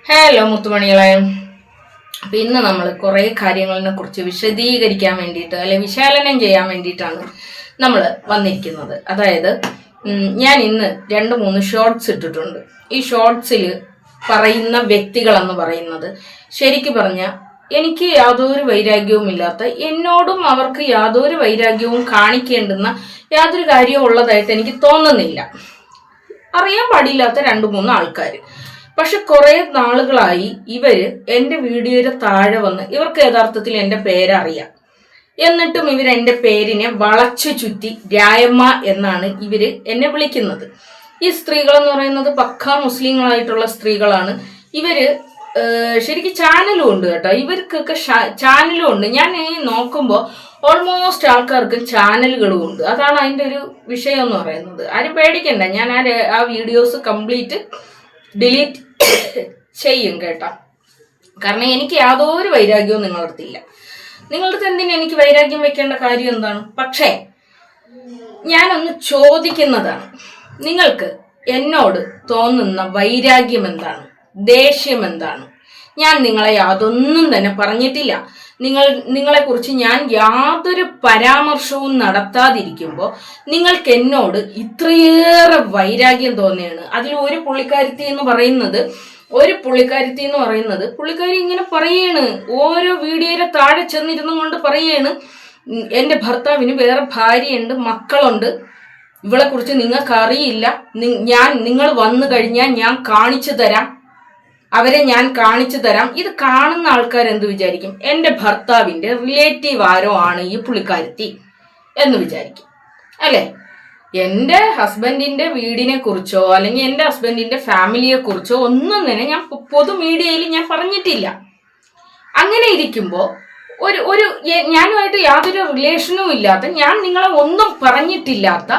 Hello മുത്തുമണികളെ. അപ്പം ഇന്ന് നമ്മൾ കുറേ കാര്യങ്ങളെ കുറിച്ച് വിശദീകരിക്കാൻ വേണ്ടിയിട്ട് വിശകലനം ചെയ്യാൻ വേണ്ടിയിട്ടാണ് നമ്മൾ വന്നിരിക്കുന്നത്. അതായത് ഞാൻ ഇന്ന് 2-3 ഷോർട്സ് ഇട്ടിട്ടുണ്ട്. ഈ ഷോർട്സിൽ പറയുന്ന വ്യക്തികളെന്ന് പറയുന്നത് ശരിക്കും പറഞ്ഞാൽ എനിക്ക് യാതൊരു വൈരാഗ്യവും ഇല്ലാത്ത, എന്നോടും അവർക്ക് യാതൊരു വൈരാഗ്യവും കാണിക്കേണ്ടുന്ന യാതൊരു കാര്യവും ഉള്ളതായിട്ട് എനിക്ക് തോന്നുന്നില്ല. അറിയാൻ പാടില്ലാത്ത 2-3 ആൾക്കാർ. പക്ഷെ കുറെ നാളുകളായി ഇവര് എൻ്റെ വീഡിയോയുടെ താഴെ വന്ന് ഇവർക്ക് യഥാർത്ഥത്തിൽ എൻ്റെ പേരറിയാം, എന്നിട്ടും ഇവർ എൻ്റെ പേരിനെ വളച്ചു ചുറ്റി രായമ്മ എന്നാണ് ഇവര് എന്നെ വിളിക്കുന്നത്. ഈ സ്ത്രീകളെന്ന് പറയുന്നത് പക്കാ മുസ്ലിങ്ങളായിട്ടുള്ള സ്ത്രീകളാണ്. ഇവര് ശരിക്കും ചാനലും ഉണ്ട് കേട്ടോ, ഇവർക്കൊക്കെ ചാനലും ഉണ്ട്. ഞാൻ നോക്കുമ്പോൾ ഓൾമോസ്റ്റ് ആൾക്കാർക്ക് ചാനലുകളും ഉണ്ട്. അതാണ് അതിൻ്റെ ഒരു വിഷയം എന്ന് പറയുന്നത്. ആരും പേടിക്കണ്ട, ഞാൻ ആ വീഡിയോസ് കംപ്ലീറ്റ് ഡിലീറ്റ് ചെയ്യും കേട്ടോ. കാരണം എനിക്ക് യാതൊരു വൈരാഗ്യവും നിങ്ങളുടെ അടുത്തില്ല. നിങ്ങളുടെ അടുത്ത് എന്തിനാ എനിക്ക് വൈരാഗ്യം വെക്കേണ്ട കാര്യം എന്താണ്? പക്ഷേ ഞാനൊന്ന് ചോദിക്കുന്നതാണ്, നിങ്ങൾക്ക് എന്നോട് തോന്നുന്ന വൈരാഗ്യം എന്താണ്, ദേഷ്യം എന്താണ്? ഞാൻ നിങ്ങളെ യാതൊന്നും തന്നെ പറഞ്ഞിട്ടില്ല. നിങ്ങളെക്കുറിച്ച് ഞാൻ യാതൊരു പരാമർശവും നടത്താതിരിക്കുമ്പോൾ നിങ്ങൾക്ക് എന്നോട് ഇത്രയേറെ വൈരാഗ്യം തോന്നുകയാണ്. അതിൽ ഒരു പുള്ളിക്കാരത്തി എന്ന് പറയുന്നത് പുള്ളിക്കാരി ഇങ്ങനെ പറയാണ്, ഓരോ വീഡിയോയുടെ താഴെ ചെന്നിരുന്നും കൊണ്ട് പറയാണ്, എൻ്റെ ഭർത്താവിന് വേറെ ഭാര്യയുണ്ട്, മക്കളുണ്ട്, ഇവളെ കുറിച്ച് നിങ്ങൾക്ക് അറിയില്ല, നിങ്ങൾ വന്നു കഴിഞ്ഞാൽ ഞാൻ കാണിച്ചു തരാം, അവരെ ഞാൻ കാണിച്ചു തരാം. ഇത് കാണുന്ന ആൾക്കാർ എന്ത് വിചാരിക്കും? എൻ്റെ ഭർത്താവിൻ്റെ റിലേറ്റീവ് ആരോ ആണ് ഈ പുള്ളിക്കാരത്തി എന്ന് വിചാരിക്കും അല്ലേ? എൻ്റെ ഹസ്ബൻഡിൻ്റെ വീടിനെ കുറിച്ചോ അല്ലെങ്കിൽ എൻ്റെ ഹസ്ബൻഡിൻ്റെ ഫാമിലിയെ കുറിച്ചോ ഒന്നും തന്നെ ഞാൻ പൊതു മീഡിയയിൽ ഞാൻ പറഞ്ഞിട്ടില്ല. അങ്ങനെ ഇരിക്കുമ്പോൾ ഒരു ഞാനുമായിട്ട് യാതൊരു റിലേഷനും ഇല്ലാത്ത, ഞാൻ നിങ്ങളെ ഒന്നും പറഞ്ഞിട്ടില്ലാത്ത,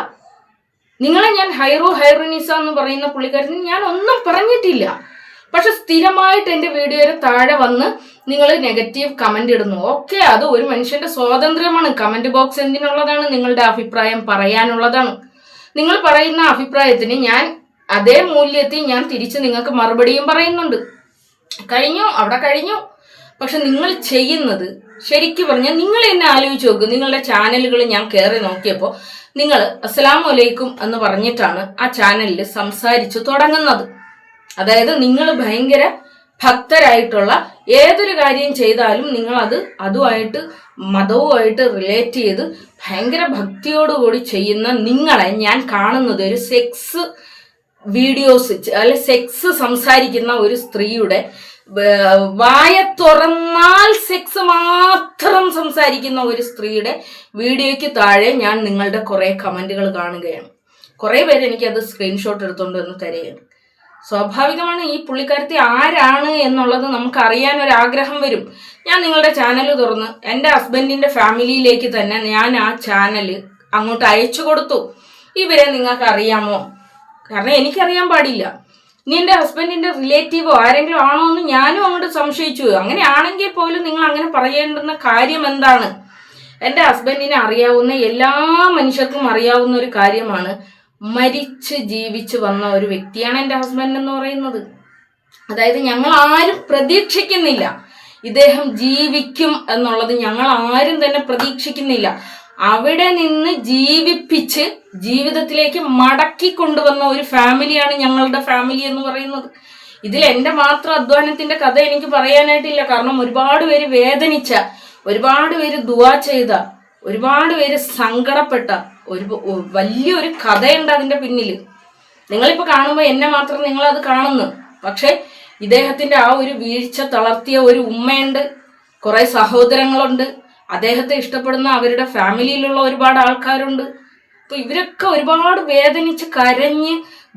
നിങ്ങളെ ഞാൻ ഹൈറുനിസ എന്ന് പറയുന്ന പുള്ളിക്കാരത്തിന് ഞാൻ ഒന്നും പറഞ്ഞിട്ടില്ല. പക്ഷെ സ്ഥിരമായിട്ട് എൻ്റെ വീഡിയോയുടെ താഴെ വന്ന് നിങ്ങൾ നെഗറ്റീവ് കമന്റ് ഇടുന്നു. ഓക്കെ, അത് ഒരു മനുഷ്യന്റെ സ്വാതന്ത്ര്യമാണ്. കമന്റ് ബോക്സ് എന്തിനുള്ളതാണ്? നിങ്ങളുടെ അഭിപ്രായം പറയാനുള്ളതാണ്. നിങ്ങൾ പറയുന്ന അഭിപ്രായത്തിന് ഞാൻ അതേ മൂല്യത്തിൽ ഞാൻ തിരിച്ച് നിങ്ങൾക്ക് മറുപടിയും പറയുന്നുണ്ട്. അവിടെ കഴിഞ്ഞു. പക്ഷെ നിങ്ങൾ ചെയ്യുന്നത് ശരിക്കും പറഞ്ഞാൽ നിങ്ങൾ എന്നെ ആലോചിച്ച് നോക്കും. നിങ്ങളുടെ ചാനലുകൾ ഞാൻ കയറി നോക്കിയപ്പോൾ നിങ്ങൾ അസ്സലാമു അലൈക്കും എന്ന് പറഞ്ഞിട്ടാണ് ആ ചാനലിൽ സംസാരിച്ചു തുടങ്ങുന്നത്. അതായത് നിങ്ങൾ ഭയങ്കര ഭക്തരായിട്ടുള്ള ഏതൊരു കാര്യം ചെയ്താലും നിങ്ങൾ അതുമായിട്ട് മതവുമായിട്ട് റിലേറ്റ് ചെയ്ത് ഭയങ്കര ഭക്തിയോടുകൂടി ചെയ്യുന്ന നിങ്ങളെ ഞാൻ കാണുന്നത് ഒരു സെക്സ് വീഡിയോസ് അല്ലെ സെക്സ് സംസാരിക്കുന്ന ഒരു സ്ത്രീയുടെ വായ തുറന്നാൽ സെക്സ് മാത്രം സംസാരിക്കുന്ന ഒരു സ്ത്രീയുടെ വീഡിയോയ്ക്ക് താഴെ ഞാൻ നിങ്ങളുടെ കുറെ കമന്റുകൾ കാണുകയാണ്. കുറെ പേര് എനിക്കത് സ്ക്രീൻഷോട്ട് എടുത്തുകൊണ്ട് വന്ന് തരികയാണ്. സ്വാഭാവികമാണ്, ഈ പുള്ളിക്കാരത്തി ആരാണ് എന്നുള്ളത് നമുക്ക് അറിയാൻ ഒരു ആഗ്രഹം വരും. ഞാൻ നിങ്ങളുടെ ചാനൽ തുറന്ന് എൻ്റെ ഹസ്ബൻഡിൻ്റെ ഫാമിലിയിലേക്ക് തന്നെ ഞാൻ ആ ചാനൽ അങ്ങോട്ട് അയച്ചു കൊടുത്തു. ഇവരെ നിങ്ങൾക്ക് അറിയാമോ? കാരണം എനിക്കറിയാൻ പാടില്ല. ഇനി എൻ്റെ ഹസ്ബൻഡിൻ്റെ റിലേറ്റീവോ ആരെങ്കിലും ആണോ എന്ന് ഞാനും അങ്ങോട്ട് സംശയിച്ചു. അങ്ങനെയാണെങ്കിൽ പോലും നിങ്ങൾ അങ്ങനെ പറയേണ്ടുന്ന കാര്യം എന്താണ്? എൻ്റെ ഹസ്ബൻഡിനെ അറിയാവുന്ന എല്ലാ മനുഷ്യർക്കും അറിയാവുന്ന ഒരു കാര്യമാണ്, മരിച്ച് ജീവിച്ച് വന്ന ഒരു വ്യക്തിയാണ് എൻ്റെ ഹസ്ബൻഡ് എന്ന് പറയുന്നത്. അതായത് ഞങ്ങൾ ആരും പ്രതീക്ഷിക്കുന്നില്ല ഇദ്ദേഹം ജീവിക്കും എന്നുള്ളത്, ഞങ്ങൾ ആരും തന്നെ പ്രതീക്ഷിക്കുന്നില്ല. അവിടെ നിന്ന് ജീവിപ്പിച്ച് ജീവിതത്തിലേക്ക് മടക്കി കൊണ്ടുവന്ന ഒരു ഫാമിലിയാണ് ഞങ്ങളുടെ ഫാമിലി എന്ന് പറയുന്നത്. ഇതിൽ എൻ്റെ മാത്രം അധ്വാനത്തിന്റെ കഥ എനിക്ക് പറയാനായിട്ടില്ല. കാരണം ഒരുപാട് പേര് വേദനിച്ച, ഒരുപാട് പേര് ദുആ ചെയ്ത, ഒരുപാട് പേര് സങ്കടപ്പെട്ട വലിയൊരു കഥയുണ്ട് അതിന്റെ പിന്നിൽ. നിങ്ങളിപ്പോൾ കാണുമ്പോൾ എന്നെ മാത്രം നിങ്ങളത് കാണുന്നു. പക്ഷെ ഇദ്ദേഹത്തിന്റെ ആ ഒരു വീഴ്ച തളർത്തിയ ഒരു ഉമ്മയുണ്ട്, കുറെ സഹോദരങ്ങളുണ്ട്, അദ്ദേഹത്തെ ഇഷ്ടപ്പെടുന്ന അവരുടെ ഫാമിലിയിലുള്ള ഒരുപാട് ആൾക്കാരുണ്ട്. അപ്പൊ ഇവരൊക്കെ ഒരുപാട് വേദനിച്ച് കരഞ്ഞ്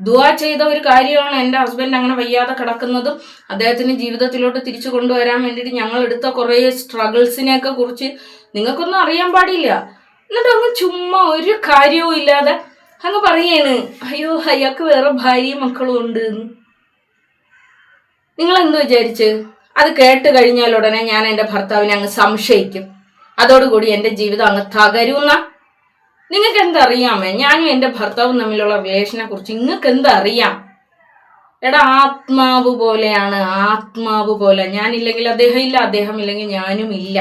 ദുആ ചെയ്ത ഒരു കാര്യമാണ് എൻ്റെ ഹസ്ബൻഡ് അങ്ങനെ വയ്യാതെ കിടക്കുന്നതും അദ്ദേഹത്തിന് ജീവിതത്തിലോട്ട് തിരിച്ചു കൊണ്ടുവരാൻ വേണ്ടിയിട്ട് ഞങ്ങൾ എടുത്ത കുറേ സ്ട്രഗിൾസിനെയൊക്കെ കുറിച്ച് നിങ്ങൾക്കൊന്നും അറിയാൻ പാടില്ല. എന്നിട്ട് അങ്ങ് ചുമ്മാ ഒരു കാര്യവും ഇല്ലാതെ അങ്ങ് പറയാണ്, അയ്യോ അയാൾക്ക് വേറെ ഭാര്യയും മക്കളും ഉണ്ട് എന്ന്. നിങ്ങൾ എന്ത് വിചാരിച്ച്? അത് കേട്ട് കഴിഞ്ഞാൽ ഉടനെ ഞാൻ എൻ്റെ ഭർത്താവിനെ അങ്ങ് സംശയിക്കും, അതോടുകൂടി എൻ്റെ ജീവിതം അങ്ങ് തകരുന്ന? നിങ്ങൾക്ക് എന്തറിയാമേ? ഞാനും എൻ്റെ ഭർത്താവും തമ്മിലുള്ള റിലേഷനെ കുറിച്ച് നിങ്ങൾക്ക് എന്തറിയാം? എടാ ആത്മാവ് പോലെയാണ്, ആത്മാവ് പോലെ. ഞാനില്ലെങ്കിൽ അദ്ദേഹം ഇല്ല, അദ്ദേഹം ഇല്ലെങ്കിൽ ഞാനും ഇല്ല.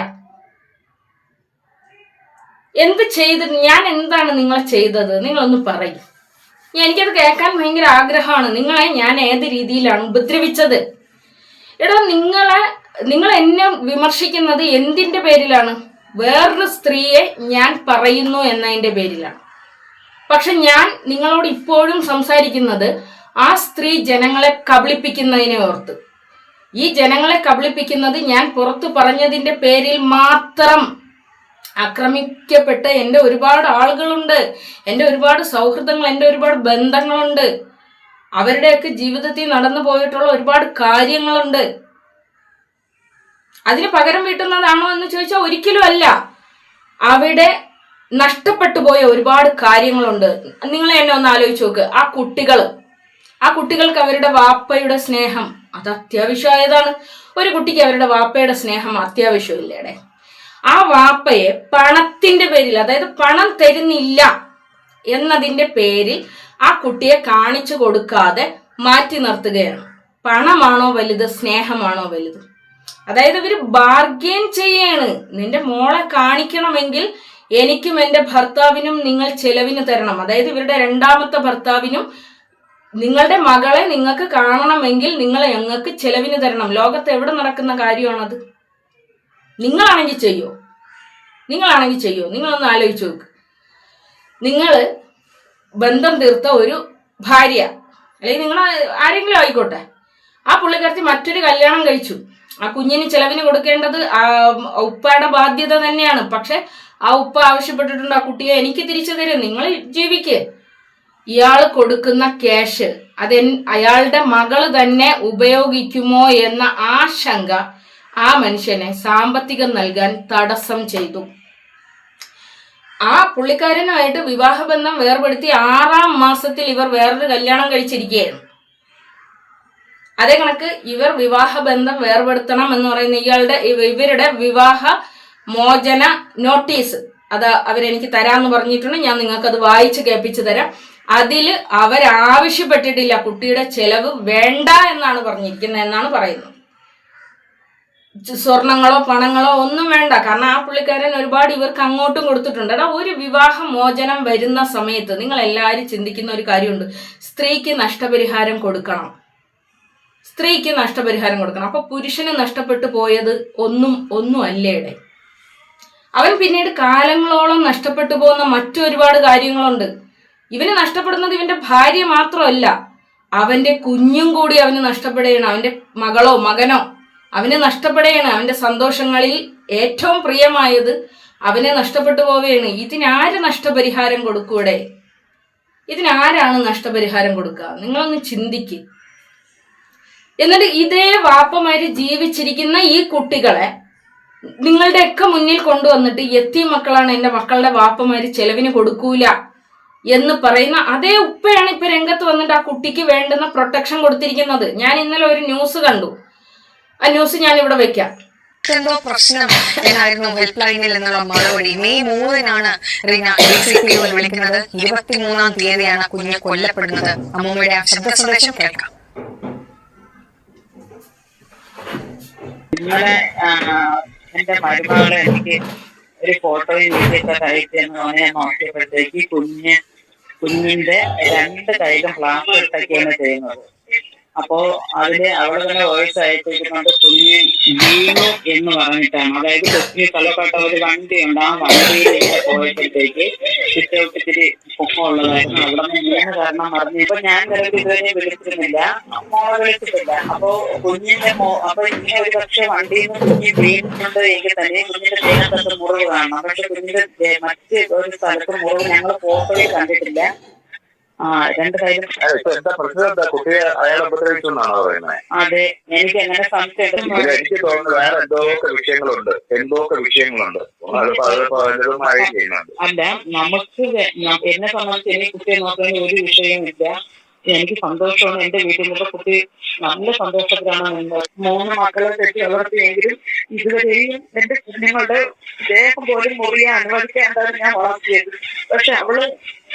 എന്ത് ചെയ്തിട്ട് ഞാൻ എന്താണ് നിങ്ങളെ ചെയ്തത്? നിങ്ങളൊന്ന് പറയും. എനിക്കത് കേൾക്കാൻ ഭയങ്കര ആഗ്രഹമാണ്. നിങ്ങളെ ഞാൻ ഏത് രീതിയിലാണ് ഉപദ്രവിച്ചത്? എടാ നിങ്ങൾ എന്നെ വിമർശിക്കുന്നത് എന്തിന്റെ പേരിലാണ്? വേറൊരു സ്ത്രീയെ ഞാൻ പറയുന്നു എന്നതിന്റെ പേരിലാണ്. പക്ഷെ ഞാൻ നിങ്ങളോട് ഇപ്പോഴും സംസാരിക്കുന്നത് ആ സ്ത്രീ ജനങ്ങളെ കബളിപ്പിക്കുന്നതിനെ ഓർത്ത്. ഈ ജനങ്ങളെ കബളിപ്പിക്കുന്നത് ഞാൻ പുറത്തു പറഞ്ഞതിന്റെ പേരിൽ മാത്രം ആക്രമിക്കപ്പെട്ട എൻ്റെ ഒരുപാട് ആളുകളുണ്ട്, എൻ്റെ ഒരുപാട് സൗഹൃദങ്ങൾ, എൻ്റെ ഒരുപാട് ബന്ധങ്ങളുണ്ട്. അവരുടെയൊക്കെ ജീവിതത്തിൽ നടന്നു പോയിട്ടുള്ള ഒരുപാട് കാര്യങ്ങളുണ്ട്. അതിന് പകരം വീട്ടുന്നതാണോ എന്ന് ചോദിച്ചാൽ ഒരിക്കലും അല്ല. അവിടെ നഷ്ടപ്പെട്ടു പോയ ഒരുപാട് കാര്യങ്ങളുണ്ട്. നിങ്ങൾ എന്നെ ഒന്ന് ആലോചിച്ച് നോക്ക്. ആ കുട്ടികൾക്ക് അവരുടെ വാപ്പയുടെ സ്നേഹം അത് അത്യാവശ്യമായതാണ്. ഒരു കുട്ടിക്ക് അവരുടെ വാപ്പയുടെ സ്നേഹം അത്യാവശ്യമില്ലേടെ? ആ വാപ്പയെ പണത്തിന്റെ പേരിൽ, അതായത് പണം തരുന്നില്ല എന്നതിന്റെ പേരിൽ ആ കുട്ടിയെ കാണിച്ചു കൊടുക്കാതെ മാറ്റി നിർത്തുകയാണ്. പണമാണോ വലുത്, സ്നേഹമാണോ വലുത്? അതായത് ഇവര് ബാർഗെയിൻ ചെയ്യാണ്. നിന്റെ മോളെ കാണിക്കണമെങ്കിൽ എനിക്കും എൻ്റെ ഭർത്താവിനും നിങ്ങൾ ചെലവിന് തരണം. അതായത് ഇവരുടെ രണ്ടാമത്തെ ഭർത്താവിനും നിങ്ങളുടെ മകളെ നിങ്ങൾക്ക് കാണണമെങ്കിൽ നിങ്ങൾ ഞങ്ങൾക്ക് ചെലവിന് തരണം. ലോകത്ത് എവിടെ നടക്കുന്ന കാര്യമാണത്? നിങ്ങളാണെങ്കിൽ ചെയ്യോ? നിങ്ങളൊന്ന് ആലോചിച്ച് നോക്ക്. നിങ്ങൾ ബന്ധം തീർത്ത ഒരു ഭാര്യ, അല്ലെങ്കിൽ നിങ്ങൾ ആരെങ്കിലും ആയിക്കോട്ടെ, ആ പുള്ളിക്കാരത്തി മറ്റൊരു കല്യാണം കഴിച്ചു. ആ കുഞ്ഞിന് ചെലവിന് കൊടുക്കേണ്ടത് ഉപ്പയുടെ ബാധ്യത തന്നെയാണ്. പക്ഷെ ആ ഉപ്പ ആവശ്യപ്പെട്ടിട്ടുണ്ട് ആ കുട്ടിയെ എനിക്ക് തിരിച്ചു തരും, നിങ്ങൾ ജീവിക്ക്. ഇയാൾ കൊടുക്കുന്ന ക്യാഷ് അയാളുടെ മകള് തന്നെ ഉപയോഗിക്കുമോ എന്ന ആശങ്ക ആ മനുഷ്യനെ സാമ്പത്തികം നൽകാൻ തടസ്സം ചെയ്തു. ആ പുള്ളിക്കാരനുമായിട്ട് വിവാഹബന്ധം വേർപെടുത്തി 6-ാം മാസത്തിൽ ഇവർ വേറൊരു കല്യാണം കഴിച്ചിരിക്കുകയാണ്. അതേ കണക്ക് ഇവർ വിവാഹബന്ധം വേർപെടുത്തണം എന്ന് പറയുന്ന ഇവരുടെ വിവാഹ മോചന നോട്ടീസ് അത് അവരെനിക്ക് തരാമെന്ന് പറഞ്ഞിട്ടുണ്ട്. ഞാൻ നിങ്ങൾക്കത് വായിച്ച് കേൾപ്പിച്ചു തരാം. അതിൽ അവരാവശ്യപ്പെട്ടിട്ടില്ല കുട്ടിയുടെ ചെലവ് വേണ്ട എന്നാണ് പറഞ്ഞിരിക്കുന്നത് എന്നാണ് പറയുന്നത്. സ്വർണങ്ങളോ പണങ്ങളോ ഒന്നും വേണ്ട. കാരണം ആ പുള്ളിക്കാരൻ ഒരുപാട് ഇവർക്ക് അങ്ങോട്ടും കൊടുത്തിട്ടുണ്ട്. അതാ ഒരു വിവാഹ മോചനം വരുന്ന സമയത്ത് നിങ്ങൾ എല്ലാവരും ചിന്തിക്കുന്ന ഒരു കാര്യമുണ്ട്, സ്ത്രീക്ക് നഷ്ടപരിഹാരം കൊടുക്കണം. അപ്പൊ പുരുഷന് നഷ്ടപ്പെട്ടു പോയത് ഒന്നും അല്ലേടെ. അവൻ പിന്നീട് കാലങ്ങളോളം നഷ്ടപ്പെട്ടു പോകുന്ന മറ്റൊരുപാട് കാര്യങ്ങളുണ്ട്. ഇവന് നഷ്ടപ്പെടുന്നത് ഇവന്റെ ഭാര്യ മാത്രമല്ല, അവന്റെ കുഞ്ഞും കൂടി അവന് നഷ്ടപ്പെടുകയാണ്. അവന്റെ മകളോ മകനോ അവന് നഷ്ടപ്പെടുകയാണ്. അവന്റെ സന്തോഷങ്ങളിൽ ഏറ്റവും പ്രിയമായത് അവനെ നഷ്ടപ്പെട്ടു പോവുകയാണ്. ഇതിനാര് നഷ്ടപരിഹാരം കൊടുക്കൂടെ? ഇതിനാരാണ് നഷ്ടപരിഹാരം കൊടുക്കുക? നിങ്ങളൊന്ന് ചിന്തിക്ക്. എന്നിട്ട് ഇതേ വാപ്പമാര് ജീവിച്ചിരിക്കുന്ന ഈ കുട്ടികളെ നിങ്ങളുടെയൊക്കെ മുന്നിൽ കൊണ്ടുവന്നിട്ട് യത്തീം മക്കളാണ് എൻ്റെ മക്കളുടെ വാപ്പമാര് ചെലവിന് കൊടുക്കൂല എന്ന് പറയുന്ന അതേ ഉപ്പയാണ് ഇപ്പൊ രംഗത്ത് വന്നിട്ട് ആ കുട്ടിക്ക് വേണ്ടുന്ന പ്രൊട്ടക്ഷൻ കൊടുത്തിരിക്കുന്നത്. ഞാൻ ഇന്നലെ ഒരു ന്യൂസ് കണ്ടു. ആ ന്യൂസ് ഞാൻ ഇവിടെ വെക്കാം. എന്തോ പ്രശ്നം എന്നായിരുന്നു ഹെൽപ്പ് ലൈനിൽ നിന്നുള്ള മറുപടി. മെയ് 3-നാണ് റീന DCP വിളിക്കുന്നത്. 23-ാം തീയതിയാണ് കുഞ്ഞ് കൊല്ലപ്പെടുന്നത്. അമ്മൂമ്മയുടെ ശബ്ദ സന്ദേശം കേൾക്കാം. ഇന്നലെ എന്റെ മരുമകളെ എനിക്ക് ഒരു ഫോട്ടോയും വീഡിയോക്കെ കഴിച്ചെന്ന് ഞാൻ നോക്കിയപ്പോഴത്തേക്ക് കുഞ്ഞിന്റെ 2 കൈയിലും പ്ലാസ്റ്റർ ഇട്ടൊക്കെയാണ് ചെയ്യുന്നത്. അപ്പോ അതില് അവിടെ തന്നെ വോയിസ് അയച്ചിരിക്കുന്നുണ്ട്, കുഞ്ഞ് വീണു എന്ന് പറഞ്ഞിട്ടാണ്. അതായത് കൊച്ചിന് തലപ്പെട്ട ഒരു വണ്ടിയുണ്ട്, ആ വണ്ടിയിൽ ഇങ്ങനെ പോയപ്പോഴത്തേക്ക് ഇത്തിരി പൊക്കമുള്ളതായിരുന്നു. അവിടെ നിന്ന് വീണ് കാരണം പറഞ്ഞു. ഇപ്പൊ ഞാൻ നിലവിൽ ഇതുവരെ വിളിച്ചിരുന്നില്ല, മോളെ വിളിച്ചിട്ടില്ല. അപ്പൊ കുഞ്ഞിന്റെ അപ്പൊ ഇങ്ങനെ ഒരു പക്ഷെ വണ്ടിയിൽ നിന്ന് കുഞ്ഞ് വീണിട്ടുണ്ട് എങ്കിൽ തന്നെ കുഞ്ഞിന്റെ ദേഹത്തൊക്കെ മുറിവ് കാണണം. പക്ഷെ കുഞ്ഞിന്റെ മറ്റ് ഒരു സ്ഥലത്ത് മുറിവ് ഞങ്ങൾ ഫോട്ടോയിൽ കണ്ടിട്ടില്ല. 2 കൈയിലും. കുട്ടിയെ അയാൾ ഉപദ്രവിച്ചെന്നാണോ പറയുന്നത്? അതെ, എനിക്ക് എങ്ങനെ സംശയം. എനിക്ക് തോന്നുന്നത് വേറെ എന്തൊക്കെ വിഷയങ്ങളുണ്ട്. അല്ല, നമുക്ക് എന്നെ സംബന്ധിച്ച് എനിക്ക് കുട്ടിയെ നോക്കുന്ന ഒരു വിഷയമില്ല. എനിക്ക് സന്തോഷമാണ്. എന്റെ വീട്ടിൽ നിന്നുള്ള കുട്ടി നല്ല സന്തോഷത്തിലാണ് നിന്നത്. 3 മക്കളെ തെറ്റി വളർത്തിയെങ്കിലും ഇതുവരെയും എന്റെ കുഞ്ഞുങ്ങളുടെ ദേഹം പോലും മുറിയാൻ അനുവദിക്കേണ്ടത് ഞാൻ വളർത്തിയത്. പക്ഷെ അവള്